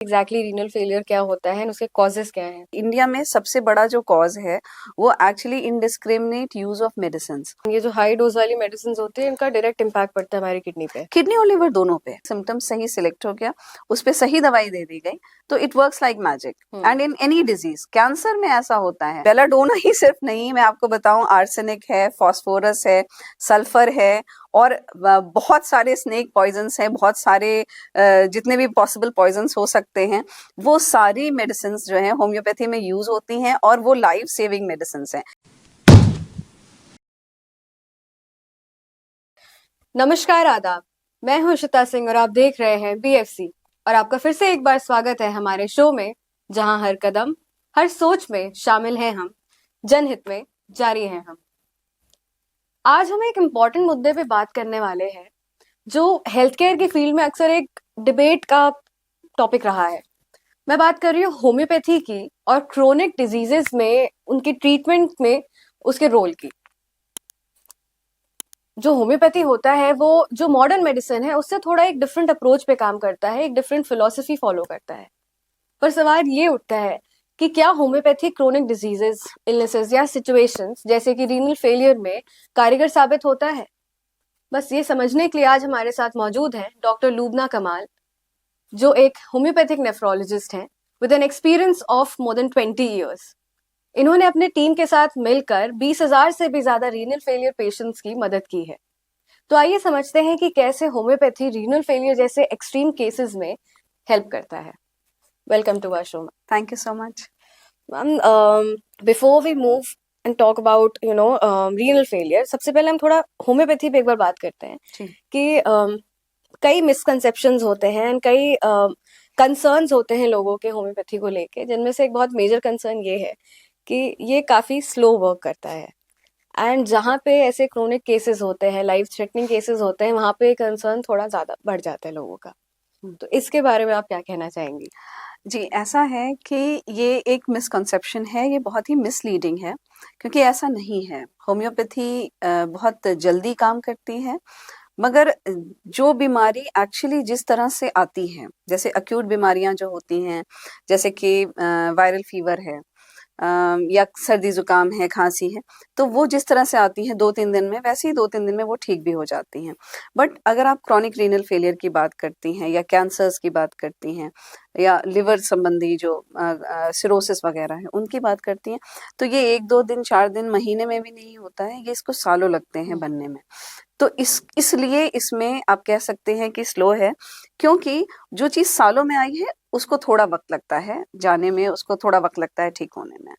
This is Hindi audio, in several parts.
एग्जैक्टली रीनल फेलियर क्या होता है और उसके कॉजेस क्या हैं। इंडिया में सबसे बड़ा जो कॉज है वो actually indiscriminate use of medicine. ये जो हाई डोज वाली मेडिसिन होती है इनका डायरेक्ट इम्पैक्ट पड़ता है हमारी किडनी पे। किडनी और लिवर दोनों पे सिम्टम्स सही सिलेक्ट हो गया, उस पे सही दवाई दे दी गई तो it works like magic. And in any disease, cancer में ऐसा होता है। बेलाडोना ही सिर्फ नहीं, मैं आपको बताऊं आर्सेनिक है, फास्फोरस है, सल्फर है और बहुत सारे स्नेक पॉइजन्स हैं, बहुत सारे जितने भी पॉसिबल पॉइजन्स हो सकते हैं, वो सारी मेडिसिन जो हैं होम्योपैथी में यूज होती हैं और वो लाइफ सेविंग मेडिसिन हैं। नमस्कार, आदाब। मैं हूं इशिता सिंह और आप देख रहे हैं BFC। और आपका फिर से एक बार स्वागत है हमारे शो में, जहां हर कदम हर सोच में शामिल हैं हम, जनहित में जारी हैं हम। आज हम एक इम्पॉर्टेंट मुद्दे पे बात करने वाले हैं जो हेल्थ केयर की फील्ड में अक्सर एक डिबेट का टॉपिक रहा है। मैं बात कर रही हूँ होम्योपैथी की और क्रोनिक डिजीजेस में उनकी ट्रीटमेंट में उसके रोल की। जो होम्योपैथी होता है वो जो मॉडर्न मेडिसिन है उससे थोड़ा एक डिफरेंट अप्रोच पे काम करता है, एक डिफरेंट फिलॉसफी फॉलो करता है। पर सवाल ये उठता है कि क्या होम्योपैथी क्रोनिक डिजीजेस, इलनेसेस या सिचुएशंस जैसे कि रीनल फेलियर में कारगर साबित होता है? बस ये समझने के लिए आज हमारे साथ मौजूद हैं डॉक्टर लुबना कमाल, जो एक होम्योपैथिक नेफ्रोलॉजिस्ट हैं with an experience of more than 20 years. इन्होंने अपने टीम के साथ मिलकर 20,000 से भी ज्यादा रीनल फेलियर पेशेंट्स की मदद की है। तो आइए समझते हैं कि कैसे होम्योपैथी रीनल फेलियर जैसे एक्सट्रीम केसेस में हेल्प करता है। Welcome to our show. Thank you so much ma'am, before we move and talk about renal failure, सबसे पहले हम थोड़ा होम्योपैथी पे एक बार बात करते हैं कि कई मिसकंसेप्शंस होते हैं, कई कंसर्न्स होते हैं लोगों के होम्योपैथी को लेके, जिनमें से एक बहुत मेजर कंसर्न ये है कि ये काफ़ी स्लो वर्क करता है। एंड जहाँ पे ऐसे क्रोनिक केसेस होते हैं, लाइफ थ्रेटनिंग केसेस होते हैं, वहाँ पे कंसर्न थोड़ा ज़्यादा बढ़ जाता है लोगों का। तो इसके बारे में आप क्या कहना चाहेंगी? जी, ऐसा है कि ये एक मिसकंसेप्शन है, ये बहुत ही मिसलीडिंग है, क्योंकि ऐसा नहीं है। होम्योपैथी बहुत जल्दी काम करती है, मगर जो बीमारी एक्चुअली जिस तरह से आती है, जैसे अक्यूट बीमारियां जो होती हैं, जैसे कि वायरल फीवर है या सर्दी जुकाम है, खांसी है, तो वो जिस तरह से आती हैं 2-3 दिन में, वैसे ही 2-3 दिन में वो ठीक भी हो जाती हैं। बट अगर आप क्रॉनिक रीनल फेलियर की बात करती हैं या कैंसर्स की बात करती हैं या लिवर संबंधी जो सिरोसिस वगैरह है उनकी बात करती हैं, तो ये 1-2 दिन, 4 दिन, महीने में भी नहीं होता है, ये इसको सालों लगते हैं बनने में। तो इसलिए इसमें आप कह सकते हैं कि स्लो है, क्योंकि जो चीज़ सालों में आई है उसको थोड़ा वक्त लगता है जाने में, उसको थोड़ा वक्त लगता है ठीक होने में।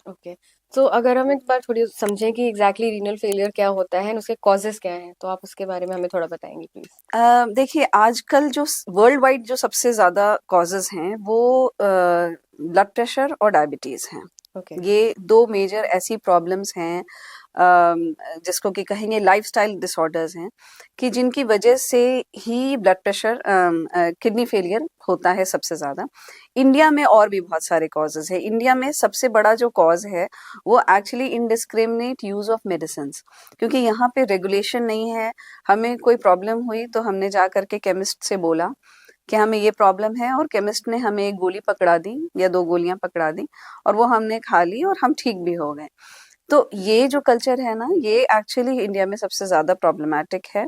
ओके। तो अगर हम एक बार थोड़ी समझें कि एग्जैक्टली रीनल फेलियर क्या होता है और उसके कॉजेस क्या हैं, तो आप उसके बारे में हमें थोड़ा बताएंगे प्लीज। देखिए, आजकल जो वर्ल्ड वाइड जो सबसे ज़्यादा कॉजेज़ हैं वो ब्लड प्रेशर और डायबिटीज़ हैं। ये 2 मेजर ऐसी प्रॉब्लम्स हैं जिसको कि कहेंगे लाइफस्टाइल डिसऑर्डर्स हैं, कि जिनकी वजह से ही ब्लड प्रेशर, किडनी फेलियर होता है सबसे ज़्यादा। इंडिया में और भी बहुत सारे कॉजेज़ हैं। इंडिया में सबसे बड़ा जो कॉज है वो actually indiscriminate use of medicines, क्योंकि यहाँ पे रेगुलेशन नहीं है। हमें कोई प्रॉब्लम हुई तो हमने जा कर के केमिस्ट से बोला कि हमें ये प्रॉब्लम है, और केमिस्ट ने हमें 1 गोली पकड़ा दी या 2 गोलियां पकड़ा दी और वो हमने खा ली और हम ठीक भी हो गए। तो ये जो कल्चर है ना, ये एक्चुअली इंडिया में सबसे ज़्यादा प्रॉब्लमैटिक है,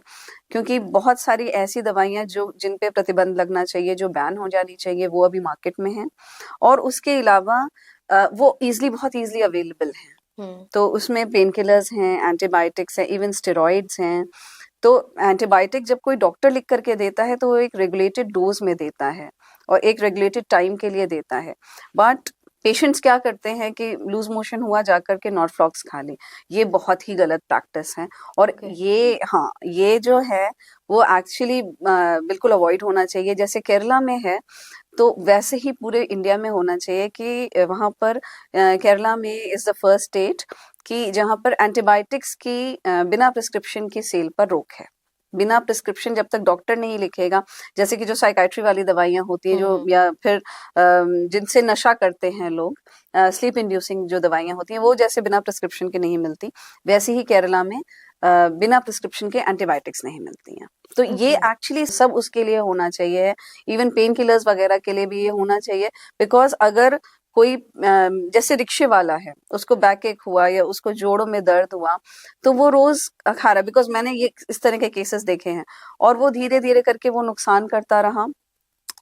क्योंकि बहुत सारी ऐसी दवाइयाँ जो जिन पे प्रतिबंध लगना चाहिए, जो बैन हो जानी चाहिए, वो अभी मार्केट में हैं, और उसके अलावा वो बहुत ईजिली अवेलेबल हैं। तो उसमें पेन किलर्स हैं, एंटीबायोटिक्स हैं, इवन स्टेरॉइड्स हैं। तो एंटीबायोटिक जब कोई डॉक्टर लिख करके देता है तो वो एक रेगुलेटेड डोज में देता है और एक रेगुलेटेड टाइम के लिए देता है। बट पेशेंट्स क्या करते हैं कि लूज मोशन हुआ जाकर के नॉर्फ्लॉक्स खा लें, ये बहुत ही गलत प्रैक्टिस है। और ये जो है वो एक्चुअली बिल्कुल अवॉइड होना चाहिए। जैसे केरला में है तो वैसे ही पूरे इंडिया में होना चाहिए कि वहाँ पर केरला में इज द फर्स्ट स्टेट कि जहाँ पर एंटीबायोटिक्स की बिना प्रिस्क्रिप्शन की सेल पर रोक है। बिना प्रिस्क्रिप्शन जब तक डॉक्टर नहीं लिखेगा, जैसे कि जो साइकाइट्री वाली दवाइयाँ होती हैं जो, या फिर जिनसे नशा करते हैं लोग, स्लीप इंड्यूसिंग जो दवाइयाँ होती हैं वो जैसे बिना प्रिस्क्रिप्शन के नहीं मिलती, वैसे ही केरला में बिना प्रिस्क्रिप्शन के एंटीबायोटिक्स नहीं मिलती हैं। तो ये एक्चुअली सब उसके लिए होना चाहिए, इवन पेन किलर्स वगैरह के लिए भी ये होना चाहिए। बिकॉज अगर कोई जैसे रिक्शे वाला है, उसको बैक एक हुआ या उसको जोड़ों में दर्द हुआ, तो वो रोज खा रहा है, बिकॉज मैंने ये इस तरह के केसेस देखे हैं, और वो धीरे धीरे करके वो नुकसान करता रहा,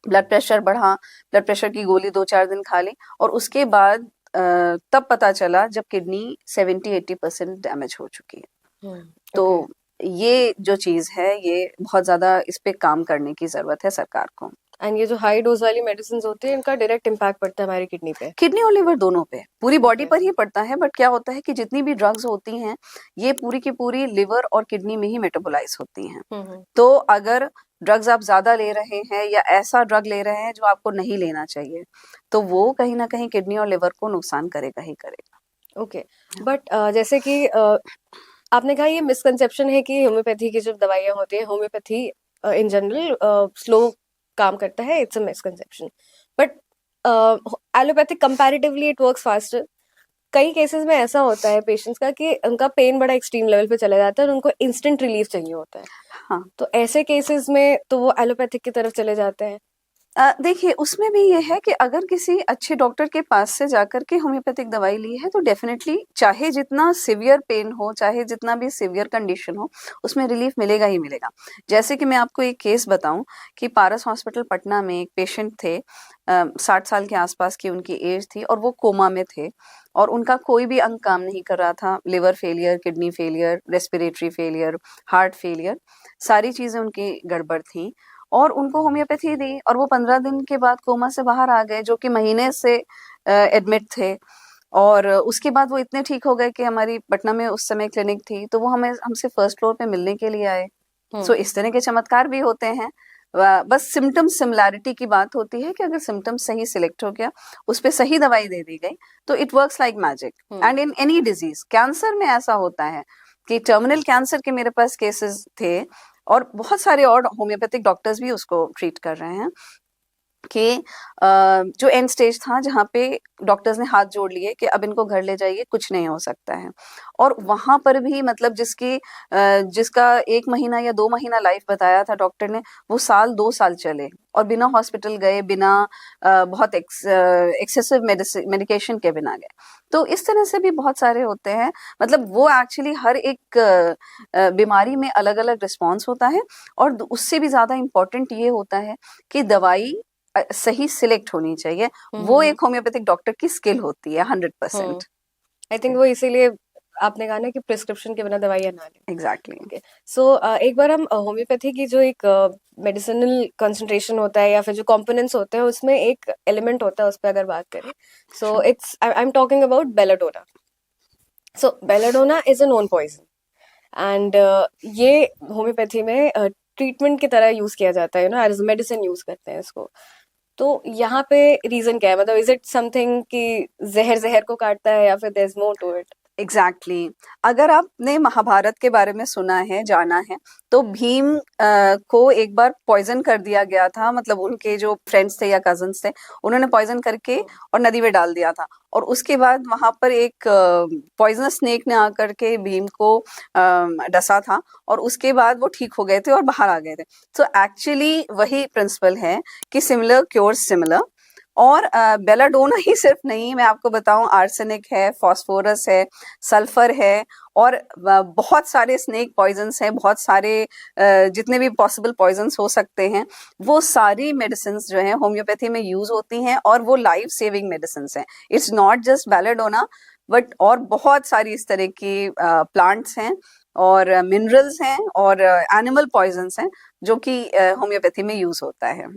ब्लड प्रेशर बढ़ा, ब्लड प्रेशर की गोली 2-4 दिन खा ली, और उसके बाद तब पता चला जब किडनी 70-80% डैमेज हो चुकी है। तो ये जो चीज है, ये बहुत ज्यादा इस पे काम करने की जरूरत है सरकार को। एंड ये जो हाई डोज वाली मेडिसिन होती है, इनका डायरेक्ट इम्पैक्ट पड़ता है हमारी किडनी पे, किडनी और लिवर दोनों पे, पूरी बॉडी पर ही पड़ता है। बट क्या होता है कि जितनी भी ड्रग्स होती हैं, ये पूरी की पूरी लिवर और किडनी में ही मेटाबोलाइज होती हैं। तो अगर ड्रग्स आप ज्यादा ले रहे हैं या ऐसा ड्रग ले रहे हैं जो आपको नहीं लेना चाहिए, तो वो कहीं ना कहीं किडनी और लिवर को नुकसान करेगा ही करेगा। ओके, बट जैसे कि आपने कहा ये मिसकंसेप्शन है कि होम्योपैथी की जो दवाइयाँ होती है, होम्योपैथी इन जनरल स्लो काम करता है, it's a misconception. But allopathic comparatively it works faster. कई केसेस में ऐसा होता है पेशेंट्स का कि उनका पेन बड़ा एक्सट्रीम लेवल पे चला जाता है और उनको इंस्टेंट रिलीफ चाहिए होता है। हाँ, तो ऐसे केसेस में तो वो एलोपैथिक की तरफ चले जाते हैं। देखिए, उसमें भी ये है कि अगर किसी अच्छे डॉक्टर के पास से जाकर के होम्योपैथिक दवाई ली है, तो डेफिनेटली चाहे जितना सिवियर पेन हो, चाहे जितना भी सिवियर कंडीशन हो, उसमें रिलीफ मिलेगा ही मिलेगा। जैसे कि मैं आपको एक केस बताऊं कि पारस हॉस्पिटल पटना में एक पेशेंट थे, 60 साल के आसपास की उनकी एज थी, और वो कोमा में थे, और उनका कोई भी अंग काम नहीं कर रहा था। Liver failure, kidney failure, respiratory failure, heart failure, सारी चीजें उनकी गड़बड़ थी, और उनको होम्योपैथी दी, और वो 15 दिन के बाद कोमा से बाहर आ गए, जो कि महीने से एडमिट थे। और उसके बाद वो इतने ठीक हो गए कि हमारी पटना में उस समय क्लिनिक थी, तो वो हमसे फर्स्ट फ्लोर पे मिलने के लिए आए। सो इस तरह के चमत्कार भी होते हैं। बस सिम्टम सिमिलैरिटी की बात होती है कि अगर सिम्टम सही सिलेक्ट हो गया, उस पर सही दवाई दे दी गई, तो it works like magic. And in any disease, cancer में ऐसा होता है कि टर्मिनल कैंसर के मेरे पास केसेस थे, और बहुत सारे और होम्योपैथिक डॉक्टर्स भी उसको ट्रीट कर रहे हैं, कि जो एंड स्टेज था, जहाँ पे डॉक्टर्स ने हाथ जोड़ लिए कि अब इनको घर ले जाइए, कुछ नहीं हो सकता है। और वहां पर भी मतलब जिसका 1 महीना या 2 महीना लाइफ बताया था डॉक्टर ने, वो 1-2 साल चले, और बिना हॉस्पिटल गए, बिना बहुत एक्सेसिव मेडिकेशन के बिना गए। तो इस तरह से भी बहुत सारे होते हैं। मतलब वो एक्चुअली हर एक बीमारी में अलग अलग रिस्पॉन्स होता है, और उससे भी ज्यादा इम्पोर्टेंट ये होता है कि दवाई सही सिलेक्ट होनी चाहिए। वो एक होम्योपैथिक डॉक्टर की स्किल होती है 100%। आई थिंक वो इसीलिए आपने कहा ना कि प्रिस्क्रिप्शन के बिना दवाइयाँ ना लें। एग्जैक्टली। ओके, सो एक बार हम होम्योपैथी की जो एक मेडिसिनल कंसंट्रेशन होता है या फिर जो कंपोनेंट्स होते हैं, उसमें एक एलिमेंट होता है, उस पर अगर बात करें, so it's I am talking about belladonna. So belladonna is a known poison, and ये होम्योपैथी में ट्रीटमेंट की तरह यूज किया जाता है, एज मेडिसिन यूज करते हैं इसको। तो यहाँ पे रीजन क्या है? मतलब इज इट समथिंग कि जहर जहर को काटता है, या फिर there is more to it? Exactly. अगर आपने महाभारत के बारे में सुना है, जाना है, तो भीम को एक बार पॉइजन कर दिया गया था। मतलब उनके जो फ्रेंड्स थे या कजन्स थे, उन्होंने पॉइजन करके और नदी में डाल दिया था, और उसके बाद वहां पर एक पॉइजनस स्नेक ने आकर के भीम को डसा था, और उसके बाद वो ठीक हो गए थे और बाहर आ गए थे। तो एक्चुअली वही प्रिंसिपल है कि सिमिलर क्योर्स सिमिलर। और बेलाडोना ही सिर्फ नहीं, मैं आपको बताऊं, आर्सेनिक है, फास्फोरस है, सल्फर है, और बहुत सारे स्नेक पॉइजन्स हैं, बहुत सारे जितने भी पॉसिबल पॉइजन्स हो सकते हैं, वो सारी मेडिसिन जो हैं होम्योपैथी में यूज होती हैं, और वो लाइफ सेविंग मेडिसिन हैं। It's not just belladonna, but और बहुत सारी इस तरह की प्लांट्स हैं, और मिनरल्स हैं, और एनिमल पॉइजन्स हैं, जो कि होम्योपैथी में यूज होता है।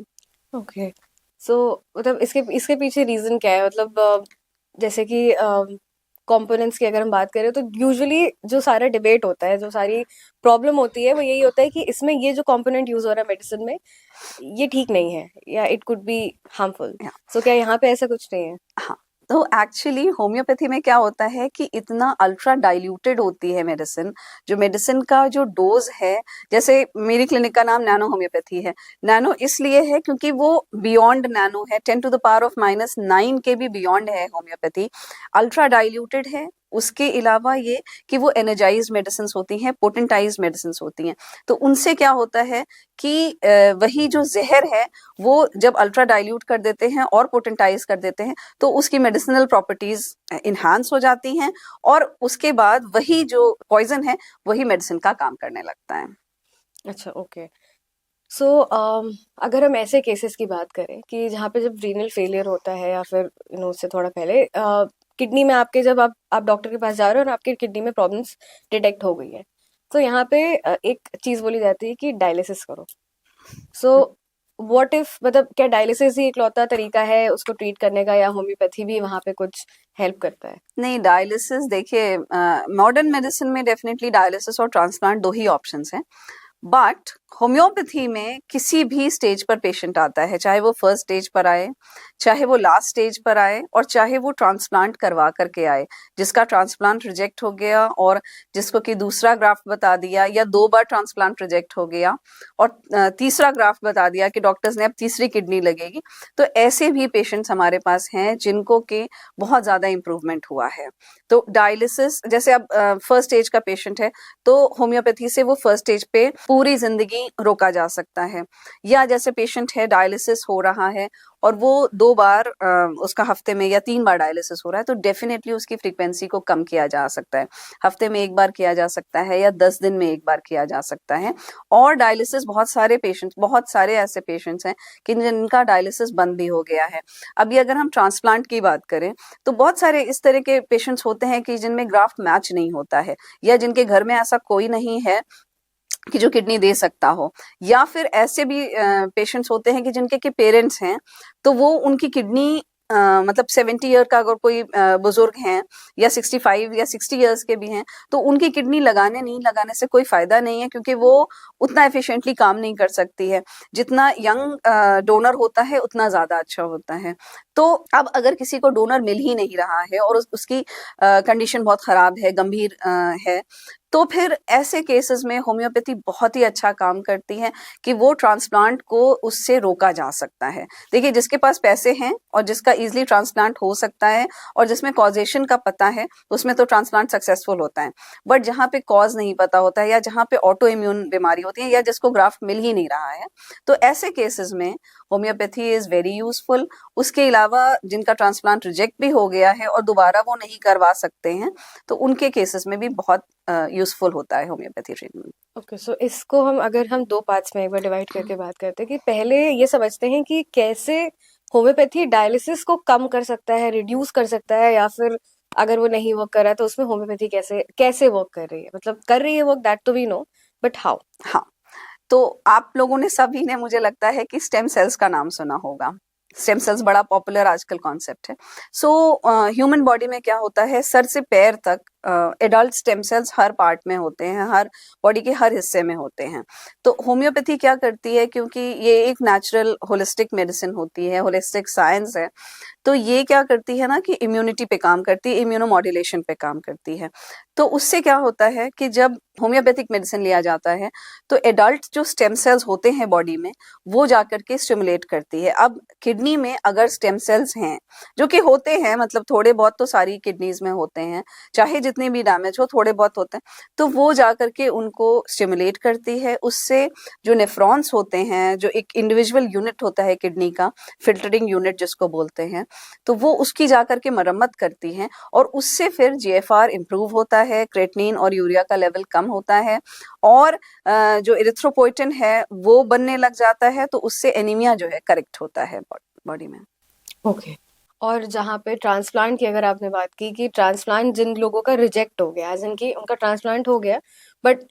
ओके, सो मतलब इसके पीछे रीजन क्या है? मतलब जैसे कि कंपोनेंट्स की अगर हम बात करें, तो यूजुअली जो सारा डिबेट होता है, जो सारी प्रॉब्लम होती है, वो यही होता है कि इसमें ये जो कंपोनेंट यूज हो रहा है मेडिसिन में, ये ठीक नहीं है, या इट कुड बी हार्मफुल। सो क्या यहाँ पे ऐसा कुछ नहीं है? हाँ, तो एक्चुअली होम्योपैथी में क्या होता है कि इतना अल्ट्रा डाइल्यूटेड होती है मेडिसिन, जो मेडिसिन का जो डोज है, जैसे मेरी क्लिनिक का नाम नैनो होम्योपैथी है। नैनो इसलिए है क्योंकि वो बियॉन्ड नैनो है, 10⁻⁻⁹ के भी बियॉन्ड है होम्योपैथी। अल्ट्रा डाइल्यूटेड है, उसके अलावा ये कि वो एनर्जाइज मेडिसिन होती हैं, पोटेंटाइज मेडिसिन होती हैं। तो उनसे क्या होता है कि वही जो जहर है वो जब अल्ट्रा डाइल्यूट कर देते हैं और पोटेंटाइज कर देते हैं तो उसकी मेडिसिनल प्रॉपर्टीज इन्हांस हो जाती हैं और उसके बाद वही जो पॉइजन है वही मेडिसिन का काम करने लगता है। अच्छा, ओके। सो अगर हम ऐसे केसेस की बात करें कि जहाँ पे जब रीनल फेलियर होता है या फिर उससे थोड़ा पहले किडनी में आपके जब आप डॉक्टर के पास जा रहे हो और आपकी किडनी में प्रॉब्लम्स डिटेक्ट हो गई है, तो यहाँ पे एक चीज बोली जाती है कि डायलिसिस करो। सो व्हाट इफ, मतलब क्या डायलिसिस ही इकलौता तरीका है उसको ट्रीट करने का, या होम्योपैथी भी वहाँ पे कुछ हेल्प करता है? नहीं, डायलिसिस देखिए, मॉडर्न मेडिसिन में डेफिनेटली डायलिसिस और ट्रांसप्लांट दो ही ऑप्शंस हैं। बट होम्योपैथी में किसी भी स्टेज पर पेशेंट आता है, चाहे वो फर्स्ट स्टेज पर आए, चाहे वो लास्ट स्टेज पर आए, और चाहे वो ट्रांसप्लांट करवा करके आए, जिसका ट्रांसप्लांट रिजेक्ट हो गया और जिसको कि दूसरा ग्राफ्ट बता दिया, या 2 बार ट्रांसप्लांट रिजेक्ट हो गया और तीसरा ग्राफ्ट बता दिया कि डॉक्टर्स ने अब तीसरी किडनी लगेगी, तो ऐसे भी पेशेंट्स हमारे पास हैं जिनको कि बहुत ज्यादा इंप्रूवमेंट हुआ है। तो डायलिसिस, जैसे अब फर्स्ट स्टेज का पेशेंट है तो होम्योपैथी से वो फर्स्ट स्टेज पे पूरी जिंदगी रोका जा सकता है। या जैसे पेशेंट है, डायलिसिस हो रहा है और वो 2 बार उसका हफ्ते में या 3 बार डायलिसिस हो रहा है, तो डेफिनेटली उसकी फ्रीक्वेंसी को कम किया जा सकता है। हफ्ते में 1 बार किया जा सकता है या 10 दिन में 1 बार किया जा सकता है। और डायलिसिस बहुत सारे ऐसे पेशेंट्स हैं कि जिनका डायलिसिस बंद भी हो गया है। अभी अगर हम ट्रांसप्लांट की बात करें तो बहुत सारे इस तरह के पेशेंट्स होते हैं कि जिनमें ग्राफ्ट मैच नहीं होता है, या जिनके घर में ऐसा कोई नहीं है कि जो किडनी दे सकता हो, या फिर ऐसे भी पेशेंट्स होते हैं कि जिनके के पेरेंट्स हैं तो वो उनकी किडनी मतलब 70 ईयर का अगर कोई बुजुर्ग हैं या 65 या 60 ईयर्स के भी हैं तो उनकी किडनी लगाने से कोई फायदा नहीं है, क्योंकि वो उतना एफिशिएंटली काम नहीं कर सकती है। जितना यंग डोनर होता है उतना ज्यादा अच्छा होता है। तो अब अगर किसी को डोनर मिल ही नहीं रहा है और उसकी कंडीशन बहुत खराब है, गंभीर है, तो फिर ऐसे केसेस में होम्योपैथी बहुत ही अच्छा काम करती है कि वो ट्रांसप्लांट को उससे रोका जा सकता है। देखिए, जिसके पास पैसे हैं और जिसका इजीली ट्रांसप्लांट हो सकता है और जिसमें कॉजेशन का पता है, उसमें तो ट्रांसप्लांट सक्सेसफुल होता है। बट जहाँ पे कॉज नहीं पता होता है या जहाँ पे ऑटो इम्यून बीमारी होती है या जिसको ग्राफ्ट मिल ही नहीं रहा है, तो ऐसे केसेस में होम्योपैथी इज वेरी यूजफुल। उसके अलावा जिनका ट्रांसप्लांट रिजेक्ट भी हो गया है और दोबारा वो नहीं करवा सकते हैं, तो उनके केसेस में भी बहुत यूजफुल होता है होम्योपैथी ट्रीटमेंट। ओके, सो इसको हम अगर हम 2 पार्ट्स में एक बार डिवाइड करके बात करते हैं कि पहले ये समझते हैं कि कैसे होम्योपैथी डायलिसिस को कम कर सकता है, रिड्यूस कर सकता है, या फिर अगर वो नहीं वर्क कर रहा है तो उसमें होम्योपैथी कैसे कैसे वर्क कर रही है, मतलब कर रही है वर्क, दैट तो वी नो, बट हाउ? हाँ, तो आप लोगों ने सभी ने, मुझे लगता है कि स्टेम सेल्स का नाम सुना होगा। स्टेम सेल्स बड़ा पॉपुलर आजकल कॉन्सेप्ट है। सो ह्यूमन बॉडी में क्या होता है, सर से पैर तक एडल्ट स्टेम सेल्स हर पार्ट में होते हैं, हर बॉडी के हर हिस्से में होते हैं। तो होम्योपैथी क्या करती है, क्योंकि ये एक नेचुरल होलिस्टिक मेडिसिन होती है, होलिस्टिक साइंस है, तो ये क्या करती है ना कि इम्यूनिटी पे काम करती है, इम्यूनोमॉड्यूलेशन पे काम करती है। तो उससे क्या होता है कि जब होम्योपैथिक मेडिसिन लिया जाता है तो एडल्ट जो स्टेम सेल्स होते हैं बॉडी में, वो जाकर के स्टिमुलेट करती है। अब किडनी में अगर स्टेम सेल्स हैं, जो कि होते हैं, मतलब थोड़े बहुत तो सारी किडनीज में होते हैं, चाहे जितने भी डैमेज हो थोड़े बहुत होते हैं, तो वो जाकर के उनको स्टिमुलेट करती है। उससे जो नेफ्रॉन्स होते हैं, जो एक इंडिविजुअल यूनिट होता है किडनी का, फिल्टरिंग यूनिट जिसको बोलते हैं, तो वो उसकी जाकर के मरम्मत करती हैं और उससे फिर जीएफआर इम्प्रूव होता है, क्रेटिनिन और यूरिया का लेवल कम होता है और जो इरिथ्रोपोइटिन है वो बनने लग जाता है, तो उससे एनीमिया जो है करेक्ट होता है बॉडी में। ओके। और जहाँ पे ट्रांसप्लांट की अगर आपने बात की कि ट्रांसप्लांट जिन लोगों का रिजेक्ट हो गया, जिनकी उनका ट्रांसप्लांट हो गया, बट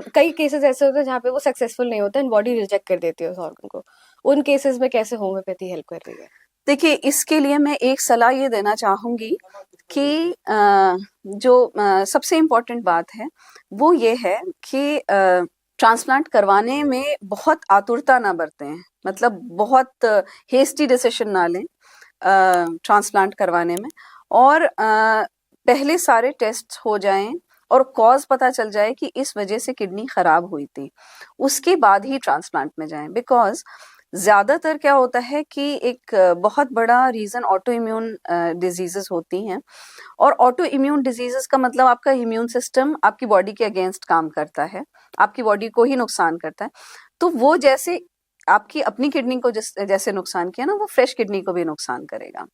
कई केसेस ऐसे होते हैं जहाँ पे वो सक्सेसफुल नहीं होते हैं, बॉडी रिजेक्ट कर देती है उस ऑर्गन को, उन केसेस में कैसे होम्योपैथी हेल्प कर रही है? देखिए, इसके लिए मैं एक सलाह ये देना चाहूंगी कि जो सबसे इम्पोर्टेंट बात है वो ये है कि ट्रांसप्लांट करवाने में बहुत आतुरता ना बरतें, मतलब बहुत हेस्टी डिसीजन ना लें ट्रांसप्लांट करवाने में, और पहले सारे टेस्ट हो जाएं और कॉज पता चल जाए कि इस वजह से किडनी खराब हुई थी, उसके बाद ही ट्रांसप्लांट में जाएं। बिकॉज ज्यादातर क्या होता है कि एक बहुत बड़ा रीजन ऑटो इम्यून डिजीजेस होती हैं, और ऑटो इम्यून डिजीजेस का मतलब आपका इम्यून सिस्टम आपकी बॉडी के अगेंस्ट काम करता है, आपकी बॉडी को ही नुकसान करता है। तो वो जैसे आपकी अपनी किडनी को जैसे नुकसान किया ना, वो फ्रेश किडनी को भी नुकसान करेगा।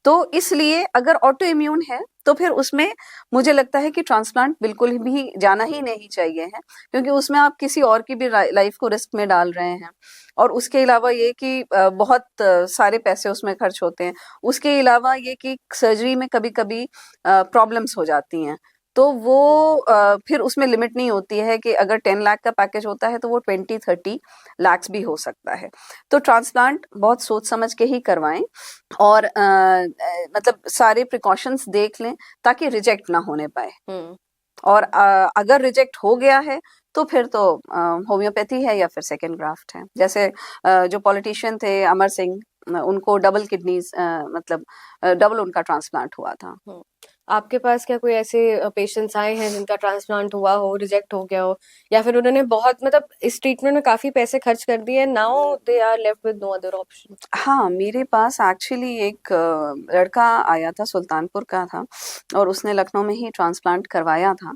तो इसलिए अगर ऑटो इम्यून है तो फिर उसमें मुझे लगता है कि ट्रांसप्लांट बिल्कुल भी जाना ही नहीं चाहिए है, क्योंकि उसमें आप किसी और की भी लाइफ को रिस्क में डाल रहे हैं, और उसके अलावा ये कि बहुत सारे पैसे उसमें खर्च होते हैं। उसके अलावा ये कि सर्जरी में कभी कभी प्रॉब्लम्स हो जाती हैं, तो वो फिर उसमें लिमिट नहीं होती है कि अगर 10 लाख का पैकेज होता है तो वो 20-30 लाख भी हो सकता है। तो ट्रांसप्लांट बहुत सोच समझ के ही करवाएं, और मतलब सारे प्रिकॉशंस देख लें ताकि रिजेक्ट ना होने पाए। और अगर रिजेक्ट हो गया है तो फिर तो होम्योपैथी है या फिर सेकेंड ग्राफ्ट है। जैसे जो पॉलिटिशियन थे अमर सिंह, उनको डबल किडनीज मतलब डबल उनका ट्रांसप्लांट हुआ था। आपके पास क्या कोई ऐसे पेशेंट्स आए हैं जिनका ट्रांसप्लांट हुआ हो, रिजेक्ट हो गया हो, या फिर उन्होंने बहुत मतलब इस ट्रीटमेंट में काफी पैसे खर्च कर दिए, now they are left with no other option? हाँ, मेरे पास एक्चुअली एक लड़का आया था, सुल्तानपुर का था, और उसने लखनऊ में ही ट्रांसप्लांट करवाया था,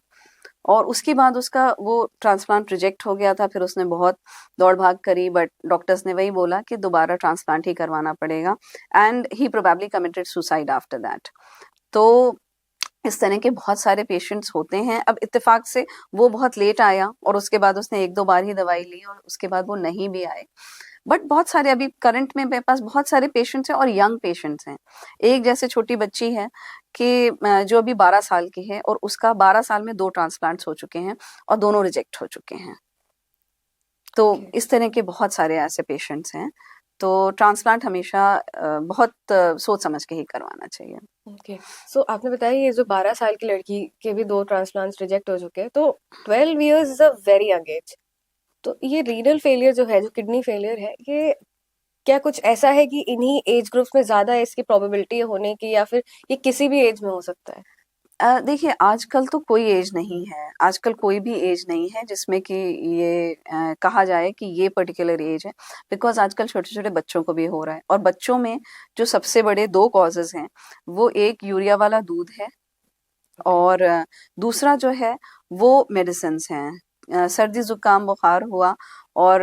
और उसके बाद उसका वो ट्रांसप्लांट रिजेक्ट हो गया था। फिर उसने बहुत दौड़ भाग करी, बट डॉक्टर्स ने वही बोला कि दोबारा ट्रांसप्लांट ही करवाना पड़ेगा, and he probably committed suicide after that. तो इस तरह के बहुत सारे पेशेंट्स होते हैं। अब इत्तेफाक से वो बहुत लेट आया, और उसके बाद उसने 1-2 बार ही दवाई ली, और उसके बाद वो नहीं भी आए। बट बहुत सारे अभी करंट में मेरे पास बहुत सारे पेशेंट्स हैं, और यंग पेशेंट्स हैं। एक जैसे छोटी बच्ची है कि जो अभी 12 साल की है, और उसका 12 साल में 2 ट्रांसप्लांट्स हो चुके हैं, और दोनों रिजेक्ट हो चुके हैं। तो इस तरह के बहुत सारे ऐसे पेशेंट्स हैं। तो ट्रांसप्लांट हमेशा बहुत सोच समझ के ही करवाना चाहिए। ओके, सो आपने बताया ये जो 12 साल की लड़की के भी 2 ट्रांसप्लांट्स रिजेक्ट हो चुके हैं, तो 12 years is a very young age. तो ये रीनल फेलियर जो है, जो किडनी फेलियर है, ये क्या कुछ ऐसा है कि इन्हीं एज ग्रुप्स में ज्यादा इसकी प्रोबेबिलिटी होने की, या फिर ये किसी भी एज में हो सकता है? देखिए, आजकल तो कोई एज नहीं है, आजकल कोई भी एज नहीं है जिसमें कि ये कहा जाए कि ये पर्टिकुलर एज है, बिकॉज आजकल छोटे छोटे बच्चों को भी हो रहा है। और बच्चों में जो सबसे बड़े 2 कॉजेज हैं, वो एक यूरिया वाला दूध है, और दूसरा जो है वो मेडिसिन्स हैं। सर्दी जुकाम बुखार हुआ, और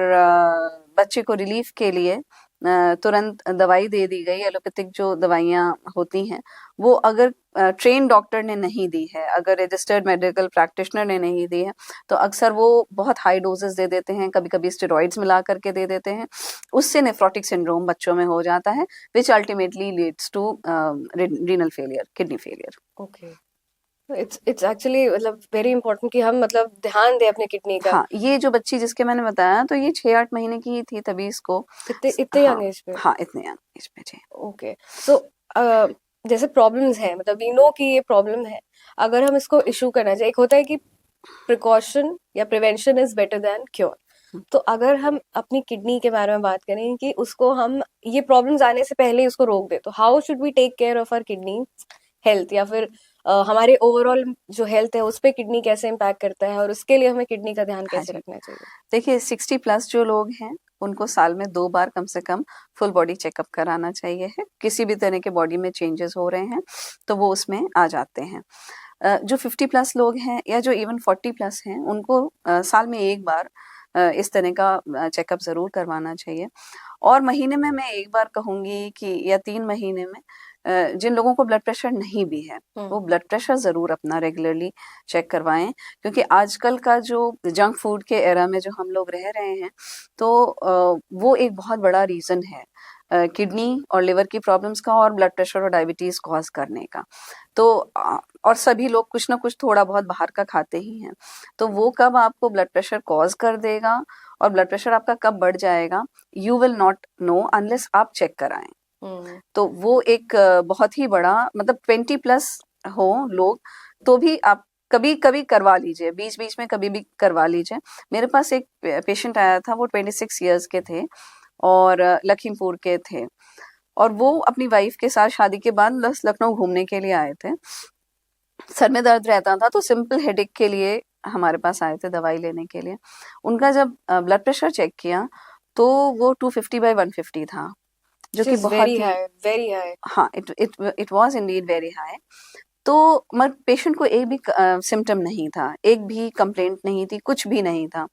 बच्चे को रिलीफ के लिए तुरंत दवाई दे दी गई, एलोपैथिक जो दवाइयाँ होती हैं, वो अगर ट्रेन डॉक्टर ने नहीं दी है, अगर रजिस्टर्ड मेडिकल प्रैक्टिशनर ने नहीं दी है, तो अक्सर वो बहुत हाई डोजेस दे देते हैं, कभी कभी स्टेरॉइड्स मिला करके दे देते हैं। उससे नेफ्रोटिक सिंड्रोम बच्चों में हो जाता है, which ultimately leads to renal failure, kidney failure. Okay, it's actually मतलब वेरी इंपॉर्टेंट कि हम मतलब ध्यान दें अपने किडनी का। हाँ, ये जो बच्ची जिसके मैंने बताया, तो ये 6-8 महीने की ही थी तभी इसको। इतने हाँ, यंग एज पे? हाँ, इतने यंग एज पे जी। ओके, सो जैसे प्रॉब्लम्स है, मतलब वी नो कि ये प्रॉब्लम है, अगर हम इसको इशू करना चाहिए, एक होता है कि प्रिकॉशन या prevention is better than cure. तो अगर हम अपनी किडनी के बारे में बात करें कि उसको हम ये प्रॉब्लम्स आने से पहले ही उसको रोक दे, तो how should we take care of our kidney health, या फिर हमारे ओवरऑल जो हेल्थ है उस पे किडनी कैसे इम्पैक्ट करता है, और उसके लिए हमें किडनी का ध्यान हाँ कैसे जी, रखना चाहिए? देखिए 60 प्लस जो लोग हैं, उनको साल में 2 बार कम से कम फुल बॉडी चेकअप कराना चाहिए है। किसी भी तरह के बॉडी में चेंजेस हो रहे हैं तो वो उसमें आ जाते हैं। जो 50 प्लस लोग हैं, या जो इवन 40 प्लस हैं, उनको साल में 1 बार इस तरह का चेकअप ज़रूर करवाना चाहिए। और महीने में मैं 1 बार कहूँगी कि, या 3 महीने में, जिन लोगों को ब्लड प्रेशर नहीं भी है, वो ब्लड प्रेशर ज़रूर अपना रेगुलरली चेक करवाएं, क्योंकि आजकल का जो जंक फूड के एरा में जो हम लोग रह रहे हैं, तो वो एक बहुत बड़ा रीज़न है किडनी और लिवर की प्रॉब्लम्स का, और ब्लड प्रेशर और डायबिटीज़ कॉज करने का। तो और सभी लोग कुछ ना कुछ थोड़ा बहुत बाहर का खाते ही हैं, तो वो कब आपको ब्लड प्रेशर कॉज कर देगा और ब्लड प्रेशर आपका कब बढ़ जाएगा, you will not know unless आप चेक कराएं। तो वो एक बहुत ही बड़ा, मतलब 20 प्लस हो लोग तो भी आप कभी कभी करवा लीजिए, बीच बीच में कभी भी करवा लीजिए। मेरे पास एक पेशेंट आया था, वो 26 ईयर्स के थे, और लखीमपुर के थे, और वो अपनी वाइफ के साथ शादी के बाद बस लखनऊ घूमने के लिए आए थे। सर में दर्द रहता था, तो सिंपल हेडेक के लिए हमारे पास आए थे दवाई लेने के लिए। उनका जब ब्लड प्रेशर चेक किया, तो वो 250/150 था, जो कि बहुत वेरी ही, हाई, वेरी हाई। हाँ, it was Indeed very high. तो मगर पेशेंट को एक भी सिम्टम नहीं था, एक भी कंप्लेंट नहीं थी, कुछ भी नहीं था।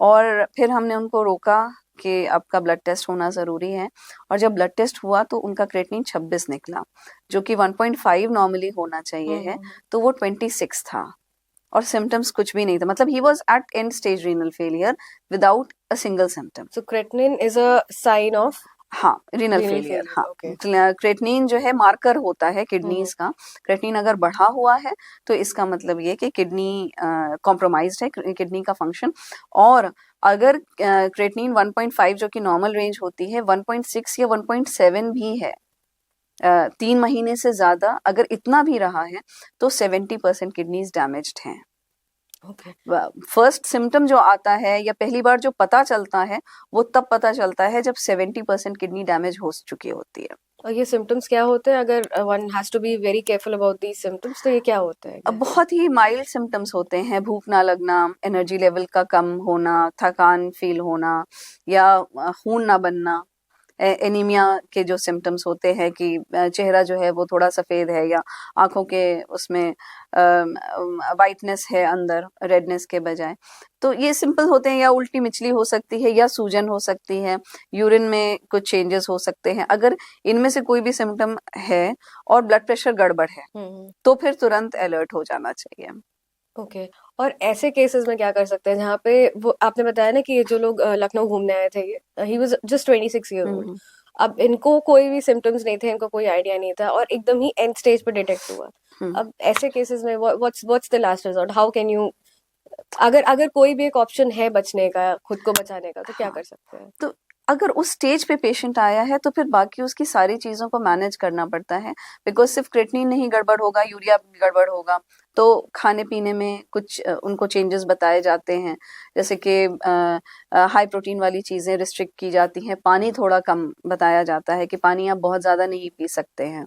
और फिर हमने उनको रोका कि आपका ब्लड टेस्ट होना ज़रूरी है, और जब ब्लड टेस्ट हुआ तो उनका क्रेटिनिन 26 निकला, जो कि 1.5 नॉर्मली होना चाहिए है, तो वो 26 था, और सिम्टम्स कुछ भी नहीं था। मतलब he was at end stage renal failure without a single symptom. So creatinine is a sign of हाँ, रीनल रीनल फेलियर, फेलियर, हाँ। ओके। क्रेटिनिन जो है मार्कर होता है किडनीज का। क्रेटिनिन अगर बढ़ा हुआ है तो इसका मतलब ये कि किडनी कॉम्प्रोमाइज्ड है, किडनी का फंक्शन। और अगर क्रेटिनिन 1.5 जो कि नॉर्मल रेंज होती है, 1.6 या 1.7 भी है 3 महीने से ज्यादा, अगर इतना भी रहा है तो 70% किडनीज डैमेज्ड हैं। ओके। फर्स्ट सिम्टम जो आता है या पहली बार जो पता चलता है, वो तब पता चलता है जब 70% किडनी डैमेज हो चुकी होती है। और ये सिम्टम्स क्या होते हैं? अगर one has to be very careful about these symptoms, तो ये क्या होता है अब exactly? बहुत ही माइल्ड सिम्टम्स होते हैं, भूख ना लगना, एनर्जी लेवल का कम होना, थकान फील होना, या खून ना बनना। एनीमिया के जो सिम्टम्स होते हैं कि चेहरा जो है वो थोड़ा सफ़ेद है, या आँखों के उसमें वाइटनेस है अंदर, रेडनेस के बजाय। तो ये सिंपल होते हैं, या उल्टी मिचली हो सकती है, या सूजन हो सकती है, यूरिन में कुछ चेंजेस हो सकते हैं। अगर इनमें से कोई भी सिम्टम है और ब्लड प्रेशर गड़बड़ है, तो फिर तुरंत अलर्ट हो जाना चाहिए। ओके। और ऐसे केसेस में क्या कर सकते हैं जहाँ पे वो आपने बताया ना कि ये जो लोग लखनऊ घूमने आए थे, ये ही was just 26 year old. Hmm अब इनको कोई भी सिम्टम्स नहीं थे, इनको कोई आइडिया नहीं था, और एकदम ही एंड स्टेज पे डिटेक्ट हुआ। हम्म। अब ऐसे केसेस में what's the last resort? How can you, अगर अगर कोई भी एक ऑप्शन है बचने का, खुद को बचाने का, तो क्या हाँ, कर सकते हैं? तो अगर उस स्टेज पे पेशेंट आया है तो फिर बाकी उसकी सारी चीज़ों को मैनेज करना पड़ता है, बिकॉज सिर्फ क्रेटिनिन नहीं गड़बड़ होगा, यूरिया भी गड़बड़ होगा। तो खाने पीने में कुछ उनको चेंजेस बताए जाते हैं, जैसे कि हाई प्रोटीन वाली चीज़ें रिस्ट्रिक्ट की जाती हैं, पानी थोड़ा कम बताया जाता है कि पानी आप बहुत ज़्यादा नहीं पी सकते हैं।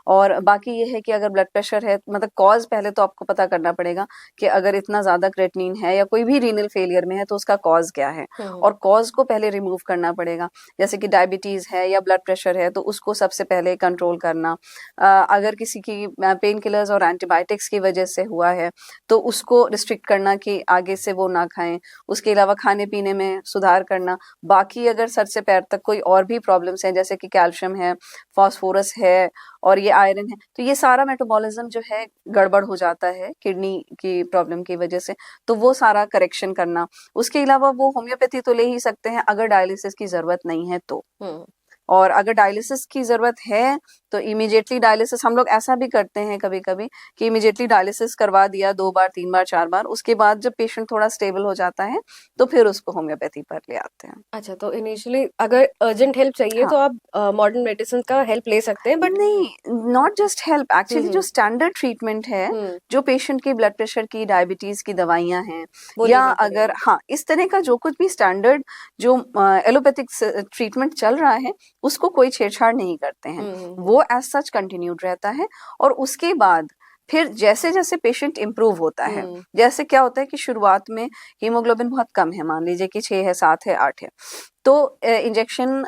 और बाकी ये है कि अगर ब्लड प्रेशर है, मतलब कॉज पहले तो आपको पता करना पड़ेगा कि अगर इतना ज़्यादा क्रेटिनिन है या कोई भी रीनल फेलियर में है तो उसका कॉज क्या है, और कॉज को पहले रिमूव करना पड़ेगा। जैसे कि डायबिटीज़ है या ब्लड प्रेशर है तो उसको सबसे पहले कंट्रोल करना। अगर किसी की पेन किलर्स और एंटीबायोटिक्स की वजह से हुआ है तो उसको रिस्ट्रिक्ट करना कि आगे से वो ना खाएं। उसके अलावा खाने पीने में सुधार करना। बाकी अगर सर से पैर तक कोई और भी प्रॉब्लम्स हैं, जैसे कि कैल्शियम है, फास्फोरस है, और ये आयरन है, तो ये सारा मेटाबॉलिज्म जो है गड़बड़ हो जाता है किडनी की प्रॉब्लम की वजह से, तो वो सारा करेक्शन करना। उसके अलावा वो होम्योपैथी तो ले ही सकते हैं अगर डायलिसिस की ज़रूरत नहीं है तो। और अगर डायलिसिस की ज़रूरत है तो इमीडिएटली डायलिसिस, हम लोग ऐसा भी करते हैं कभी-कभी कि इमीडिएटली डायलिसिस करवा दिया 2 बार, 3 बार, 4 बार, उसके बाद जब पेशेंट थोड़ा स्टेबल हो जाता है तो फिर उसको होम्योपैथी पर ले आते हैं। अच्छा, तो इनिशियली अगर अर्जेंट हेल्प चाहिए हाँ। तो आप मॉडर्न मेडिसिन का हेल्प ले सकते हैं, बट नहीं, नॉट जस्ट हेल्प, एक्चुअली जो स्टैंडर्ड ट्रीटमेंट है, जो पेशेंट की ब्लड प्रेशर की, डायबिटीज की दवाइयां हैं, वो या लेनी अगर पड़ेगी। हाँ इस तरह का जो कुछ भी स्टैंडर्ड जो एलोपैथिक ट्रीटमेंट चल रहा है उसको कोई छेड़छाड़ नहीं करते हैं, वो एज सच कंटिन्यूड रहता है। और उसके बाद फिर जैसे जैसे पेशेंट इम्प्रूव होता है, जैसे क्या होता है कि शुरुआत में हीमोग्लोबिन बहुत कम है, मान लीजिए कि 6 है, 7 है, 8 है, तो इंजेक्शन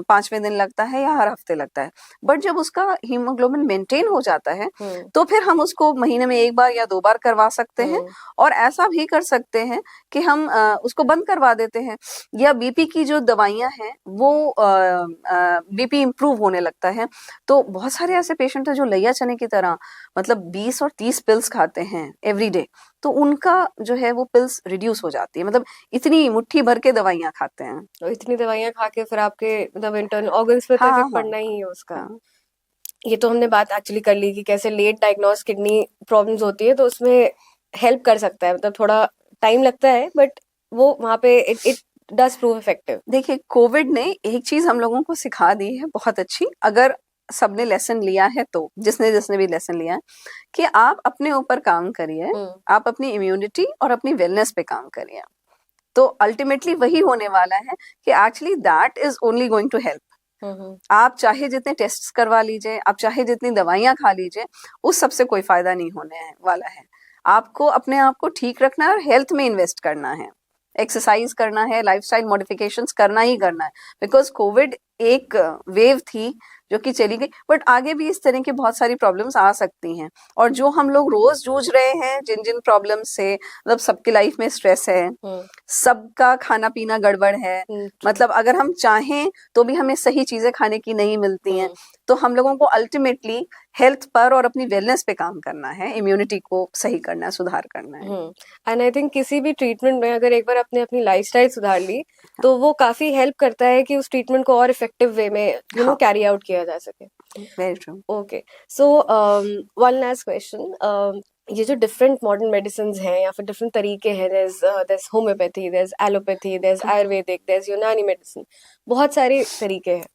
5वें दिन लगता है या हर हफ्ते लगता है। बट जब उसका हीमोग्लोबिन मेंटेन हो जाता है तो फिर हम उसको महीने में 1 बार या 2 बार करवा सकते हैं। और ऐसा भी कर सकते हैं कि हम उसको बंद करवा देते हैं, या बीपी की जो दवाइयां हैं वो बीपी इम्प्रूव होने लगता है। तो बहुत सारे ऐसे पेशेंट हैं जो लैया चने की तरह मतलब 20 और 30 पिल्स खाते हैं एवरी डे, तो उनका जो है वो पिल्स रिड्यूस हो जाती है, मतलब इतनी मुट्ठी भर के दवाइयां खाते हैं। तो इतनी दवाइयां खा के फिर आपके मतलब इंटरनल ऑर्गन्स पे तो हाँ, इफेक्ट हाँ, पड़ना ही है उसका। हाँ। ये तो हमने बात एक्चुअली कर ली कि कैसे लेट डायग्नोस किडनी प्रॉब्लम्स होती है, तो उसमें हेल्प कर सकता है, मतलब थोड़ा टाइम लगता है, बट वो वहाँ पे it it does prove effective. देखिए, कोविड ने एक चीज हम लोगों को सिखा दी है बहुत अच्छी, अगर सबने लेसन लिया है तो, जिसने जिसने भी लेसन लिया है, कि आप अपने ऊपर काम करिए, आप अपनी इम्यूनिटी और अपनी वेलनेस पे काम करिए, तो अल्टीमेटली वही होने वाला है कि actually that is only going to help. आप चाहे जितने टेस्ट करवा लीजिए, आप चाहे जितनी दवाइयां खा लीजिए, उस सबसे कोई फायदा नहीं होने वाला है। आपको अपने आप को ठीक रखना है और हेल्थ में इन्वेस्ट करना है। एक्सरसाइज करना है, लाइफस्टाइल मॉडिफिकेशंस करना ही करना है, बिकॉज कोविड एक वेव थी जो कि चली गई, बट आगे भी इस तरह की बहुत सारी प्रॉब्लम्स आ सकती हैं। और जो हम लोग रोज जूझ रहे हैं जिन जिन प्रॉब्लम्स से, मतलब सबकी लाइफ में स्ट्रेस है, सबका खाना पीना गड़बड़ है, मतलब अगर हम चाहें तो भी हमें सही चीजें खाने की नहीं मिलती हैं, तो हम लोगों को अल्टीमेटली हेल्थ पर और अपनी वेलनेस पे काम करना है, इम्यूनिटी को सही करना है, सुधार करना है। एंड आई थिंक किसी भी ट्रीटमेंट में अगर एक बार अपने अपनी लाइफस्टाइल सुधार ली तो वो काफी हेल्प करता है कि उस ट्रीटमेंट को और इफेक्टिव वे में कैरी आउट किया जा सके। Very true. Okay, so one last question, ये जो डिफरेंट मॉडर्न मेडिसिन हैं या फिर डिफरेंट तरीके हैं, there's homeopathy, there's allopathy, there's Ayurvedic, there's यूनानी मेडिसिन, बहुत सारे तरीके हैं।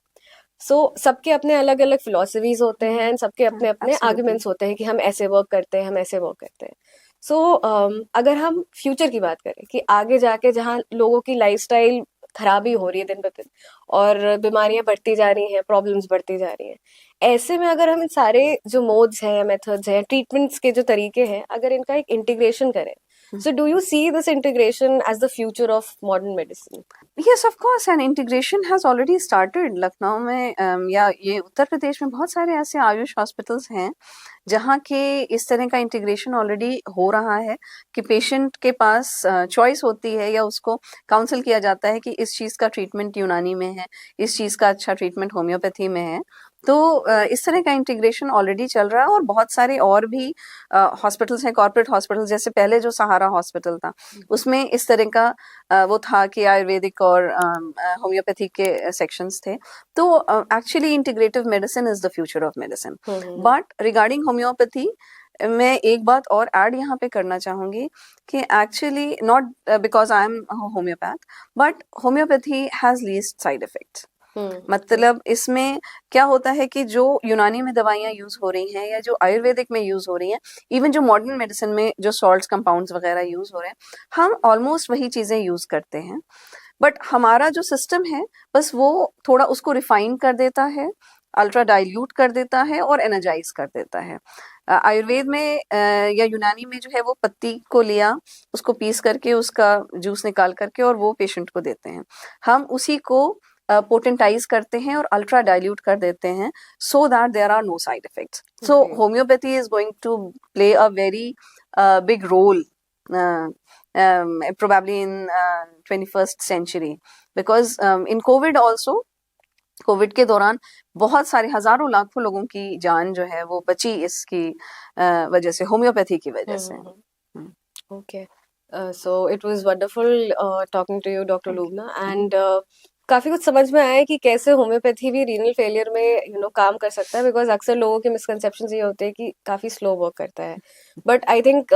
सो सबके अपने अलग अलग फिलोसफीज होते हैं and सबके अपने अपने absolutely. आर्ग्यूमेंट्स होते हैं कि हम ऐसे वर्क करते हैं, हम ऐसे वर्क करते हैं। सो अगर हम फ्यूचर की बात करें कि आगे जाके जहाँ लोगों की लाइफस्टाइल खराबी हो रही है दिन ब दिन और बीमारियां बढ़ती जा रही हैं, प्रॉब्लम्स बढ़ती जा रही हैं, ऐसे में अगर हम इन सारे जो मोड्स हैं, मेथड्स हैं, ट्रीटमेंट्स के जो तरीके हैं, अगर इनका एक इंटीग्रेशन करें, so do you see this integration as the future of modern medicine? Yes, of course, and integration has already started. Lucknow में या ये उत्तर प्रदेश में बहुत सारे ऐसे आयुष हॉस्पिटल्स हैं जहाँ के इस तरह का इंटीग्रेशन ऑलरेडी हो रहा है कि पेशेंट के पास चॉइस होती है या उसको काउंसल किया जाता है कि इस चीज़ का ट्रीटमेंट यूनानी में है, इस चीज़ का अच्छा ट्रीटमेंट होम्योपैथी में है। तो इस तरह का इंटीग्रेशन ऑलरेडी चल रहा है और बहुत सारे और भी हॉस्पिटल्स हैं, कॉर्पोरेट हॉस्पिटल्स, जैसे पहले जो सहारा हॉस्पिटल था उसमें इस तरह का वो था कि आयुर्वेदिक और होम्योपैथी के सेक्शंस थे। तो actually integrative medicine is the future of medicine. But regarding homeopathy मैं एक बात और ऐड यहाँ पे करना चाहूंगी कि actually not because I am homeopath, but homeopathy has least side effects. मतलब इसमें क्या होता है कि जो यूनानी में दवाइयाँ यूज हो रही हैं या जो आयुर्वेदिक में यूज हो रही हैं, इवन जो मॉडर्न मेडिसिन में जो सॉल्ट्स कंपाउंड्स वगैरह यूज हो रहे हैं, हम ऑलमोस्ट वही चीजें यूज करते हैं। बट हमारा जो सिस्टम है बस वो थोड़ा उसको रिफाइन कर देता है, अल्ट्रा डाइल्यूट कर देता है और एनर्जाइज कर देता है। आयुर्वेद में या यूनानी में जो है वो पत्ती को लिया, उसको पीस करके उसका जूस निकाल करके और वो पेशेंट को देते हैं। हम उसी को पोटेंटाइज करते हैं और अल्ट्रा डाइल्यूट कर देते हैं so that there are no side effects. So homeopathy is going to play a very big role probably in 21st century because in COVID also, COVID के दौरान बहुत सारे हजारों लाखों लोगों की जान जो है वो बची इसकी वजह से, होम्योपैथी की वजह से। Okay, so it was wonderful talking to you doctor Lubna, and काफी कुछ समझ में आया कि कैसे होम्योपैथी भी रीनल फेलियर में काम कर सकता है, बिकॉज अक्सर लोगों के मिसकंसेप्शंस ये होते हैं कि काफी स्लो वर्क करता है, but I think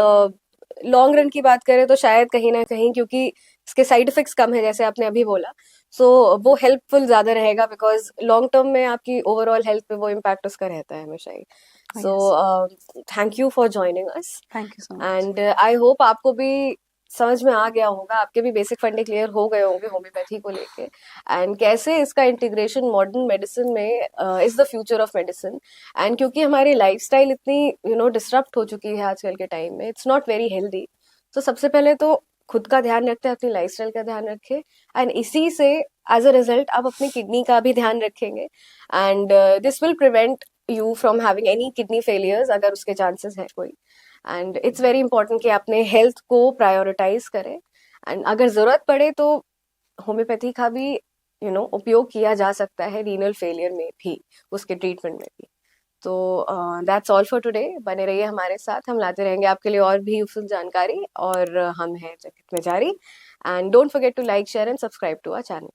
long run की बात करें तो शायद कहीं ना कहीं, क्योंकि इसके साइड इफेक्ट्स कम है जैसे आपने अभी बोला, सो वो हेल्पफुल ज्यादा रहेगा, बिकॉज लॉन्ग टर्म में आपकी ओवरऑल हेल्थ पे वो इम्पैक्ट उसका रहता है हमेशा ही। So thank you for joining us, thank you so much, and I hope आपको भी समझ में आ गया होगा, आपके भी बेसिक फंडे क्लियर हो गए होंगे होम्योपैथी को लेके, एंड कैसे इसका इंटीग्रेशन मॉडर्न मेडिसिन में is the future of medicine. And क्योंकि हमारी लाइफस्टाइल इतनी डिस्टर्ब हो चुकी है आजकल के टाइम में, इट्स नॉट वेरी हेल्दी, तो सबसे पहले तो खुद का ध्यान रखते हैं, अपनी लाइफस्टाइल का ध्यान रखें, एंड इसी से एज अ रिजल्ट आप अपनी किडनी का भी ध्यान रखेंगे, and this will prevent you from having any kidney failures अगर उसके चांसेस है कोई। एंड इट्स वेरी इंपॉर्टेंट कि अपने हेल्थ को प्रायोरिटाइज करें, एंड अगर जरूरत पड़े तो होम्योपैथी का भी उपयोग किया जा सकता है रीनल फेलियर में भी, उसके ट्रीटमेंट में भी। तो दैट्स ऑल फॉर टुडे, बने रहिए हमारे साथ, हम लाते रहेंगे आपके लिए और भी यूजफुल जानकारी, और हम हैं जगत में जारी, and don't forget to like, share and subscribe to our channel.